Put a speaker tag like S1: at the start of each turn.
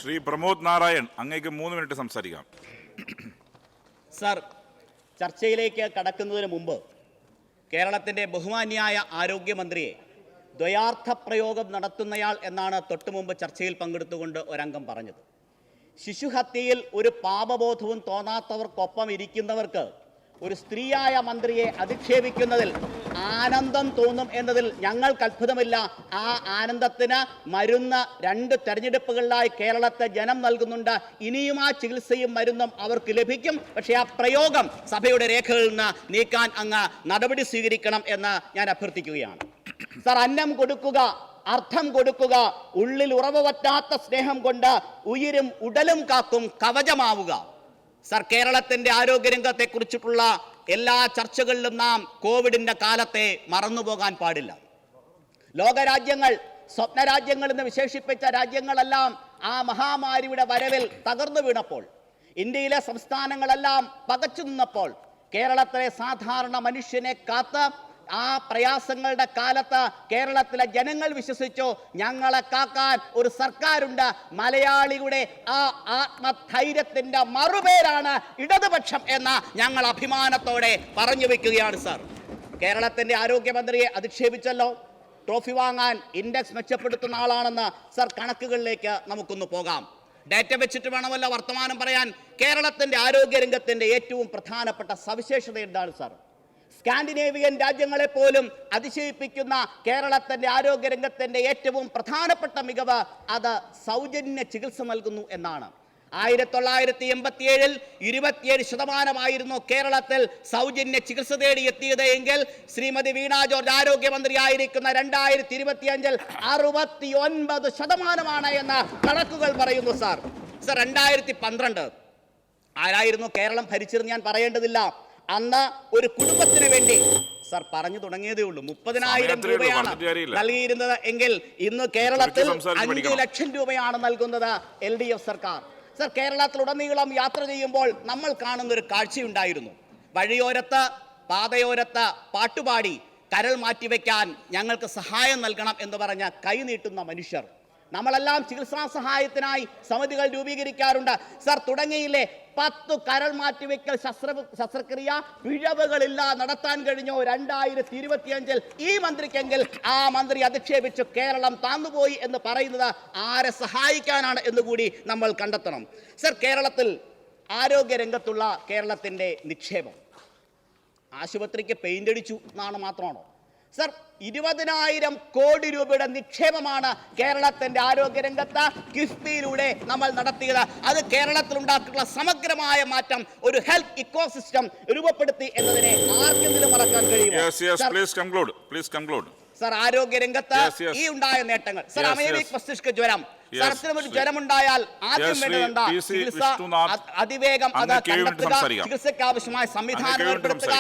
S1: ശ്രീ പ്രമോദ് നാരായൺ, അങ്ങേക്ക് 3 മിനിറ്റ് സംസാരിക്കാം.
S2: സർ, ചർച്ചയിലേക്ക് കടക്കുന്നതിന് മുമ്പ് കേരളത്തിൻ്റെ ബഹുമാന്യായ ആരോഗ്യമന്ത്രിയെ ദ്വയാർത്ഥ പ്രയോഗം നടത്തുന്നയാൾ എന്നാണ് തൊട്ടുമുമ്പ് ചർച്ചയിൽ പങ്കെടുത്തുകൊണ്ട് ഒരംഗം പറഞ്ഞത്. ശിശുഹത്യയിൽ ഒരു പാപബോധവും തോന്നാത്തവർക്കൊപ്പം ഇരിക്കുന്നവർക്ക് ഒരു സ്ത്രീയായ മന്ത്രിയെ അധിക്ഷേപിക്കുന്നതിൽ ആനന്ദം തോന്നും എന്നതിൽ ഞങ്ങൾക്ക് അത്ഭുതമില്ല. ആ ആനന്ദത്തിന് മരുന്ന് 2 തെരഞ്ഞെടുപ്പുകളിലായി കേരളത്തെ ജനം നൽകുന്നുണ്ട്. ഇനിയും ആ ചികിത്സയും മരുന്നും അവർക്ക് ലഭിക്കും. പക്ഷേ ആ പ്രയോഗം സഭയുടെ രേഖകളിൽ നിന്ന് നീക്കാൻ അങ്ങ് നടപടി സ്വീകരിക്കണം എന്ന് ഞാൻ അഭ്യർത്ഥിക്കുകയാണ്. സർ, അന്നം കൊടുക്കുക, അർത്ഥം കൊടുക്കുക, ഉള്ളിൽ ഉറവ പറ്റാത്ത സ്നേഹം കൊണ്ട് ഉയിരും ഉടലും കാക്കും കവചമാവുക. സർ, കേരളത്തിൻ്റെ ആരോഗ്യരംഗത്തെക്കുറിച്ചിട്ടുള്ള എല്ലാ ചർച്ചകളിലും നാം കോവിഡിൻ്റെ കാലത്തെ മറന്നുപോകാൻ പാടില്ല. ലോകരാജ്യങ്ങൾ, സ്വപ്നരാജ്യങ്ങൾ എന്ന് വിശേഷിപ്പിച്ച രാജ്യങ്ങളെല്ലാം ആ മഹാമാരിയുടെ വരവിൽ തകർന്നു വീണപ്പോൾ, ഇന്ത്യയിലെ സംസ്ഥാനങ്ങളെല്ലാം പകച്ചു നിന്നപ്പോൾ, കേരളത്തിലെ സാധാരണ മനുഷ്യനെ കാത്ത് ആ പ്രയാസങ്ങളുടെ കാലത്ത് കേരളത്തിലെ ജനങ്ങൾ വിശ്വസിച്ചു, ഞങ്ങളെ കാക്കാൻ ഒരു സർക്കാരുണ്ട്. മലയാളിയുടെ ആ ആത്മധൈര്യത്തിന്റെ മറുപേരാണ് ഇടതുപക്ഷം എന്ന് ഞങ്ങൾ അഭിമാനത്തോടെ പറഞ്ഞു വെക്കുകയാണ്. സർ, കേരളത്തിന്റെ ആരോഗ്യമന്ത്രിയെ അധിക്ഷേപിച്ചല്ലോ. ട്രോഫി വാങ്ങാൻ ഇൻഡെക്സ് മെച്ചപ്പെടുത്തുന്ന ആളാണെന്ന് സർ കണക്കുകളിലേക്ക് നമുക്കൊന്ന് പോകാം. ഡാറ്റ വെച്ചിട്ട് വേണമല്ലോ വർത്തമാനം പറയാൻ. കേരളത്തിന്റെ ആരോഗ്യരംഗത്തിന്റെ ഏറ്റവും പ്രധാനപ്പെട്ട സവിശേഷത എന്താണ് സർ? സ്കാൻഡിനേവിയൻ രാജ്യങ്ങളെ പോലും അതിശയിപ്പിക്കുന്ന കേരളത്തിന്റെ ആരോഗ്യരംഗത്തിന്റെ ഏറ്റവും പ്രധാനപ്പെട്ട മികവ് അത് സൗജന്യ ചികിത്സ നൽകുന്നു എന്നാണ്. 1987-ൽ 27% കേരളത്തിൽ സൗജന്യ ചികിത്സ തേടി എത്തിയത് എങ്കിൽ ശ്രീമതി വീണ ജോർജ് ആരോഗ്യമന്ത്രിയായിരിക്കുന്ന 2025-ൽ 69% എന്ന് കണക്കുകൾ പറയുന്നു. സാർ, 2012 ആരായിരുന്നു കേരളം ഭരിച്ചിരുന്ന് ഞാൻ പറയേണ്ടതില്ല. അന്ന് ഒരു കുടുംബത്തിന് വേണ്ടി സർ പറഞ്ഞു തുടങ്ങിയതേ ഉള്ളൂ 30,000 രൂപയാണ് നൽകിയിരുന്നത് എങ്കിൽ ഇന്ന് കേരളത്തിൽ 5 ലക്ഷം രൂപയാണ് നൽകുന്നത് LDF സർക്കാർ. സർ, കേരളത്തിലുടനീളം യാത്ര ചെയ്യുമ്പോൾ നമ്മൾ കാണുന്ന ഒരു കാഴ്ചയുണ്ടായിരുന്നു. വഴിയോരത്ത്, പാതയോരത്ത് പാട്ടുപാടി കരൾ മാറ്റിവെക്കാൻ ഞങ്ങൾക്ക് സഹായം നൽകണം എന്ന് പറഞ്ഞ് കൈനീട്ടുന്ന മനുഷ്യർ. നമ്മളെല്ലാം ചികിത്സാ സഹായത്തിനായി സമിതികൾ രൂപീകരിക്കാറുണ്ട്. സർ, തുടങ്ങിയില്ലേ 10 കരൾ മാറ്റിവെക്കൽ ശസ്ത്രക്രിയ പിഴവുകളില്ല നടത്താൻ കഴിഞ്ഞോ 2025-ൽ ഈ മന്ത്രിക്കെങ്കിൽ ആ മന്ത്രി അധിക്ഷേപിച്ചു കേരളം താന്നുപോയി എന്ന് പറയുന്നത് ആരെ സഹായിക്കാനാണ് എന്നുകൂടി നമ്മൾ കണ്ടെത്തണം. സർ, കേരളത്തിൽ ആരോഗ്യരംഗത്തുള്ള കേരളത്തിൻ്റെ നിക്ഷേപം ആശുപത്രിക്ക് പെയിന്റ് അടിച്ചു എന്നാണ് മാത്രമാണോ? സർ, 20,000 കോടി രൂപയുടെ നിക്ഷേപമാണ് കേരളത്തിന്റെ ആരോഗ്യരംഗത്ത് കിഫ്ബിയിലൂടെ നമ്മൾ നടത്തിയത്. അത് കേരളത്തിൽ ഉണ്ടാക്കിയിട്ടുള്ള സമഗ്രമായ മാറ്റം, ഒരു ഹെൽത്ത് ഇക്കോസിസ്റ്റം രൂപപ്പെടുത്തി എന്നതിനെ ആർക്കെങ്കിലും മറക്കാൻ കഴിയുമോ? സർ, ആരോഗ്യരംഗത്ത് ഈ ഉണ്ടായ നേട്ടങ്ങൾ. സർ, അമേരിക് മസ്തിഷ്ക ജ്വരം, സരത്തിനൊരു ജ്വരമുണ്ടായാൽ ആദ്യം വേണ്ടതെന്താ? ചികിത്സ, അതിവേഗം അത് കണ്ടെത്തുക, ചികിത്സയ്ക്ക് ആവശ്യമായ സംവിധാനം ഏർപ്പെടുത്തുക,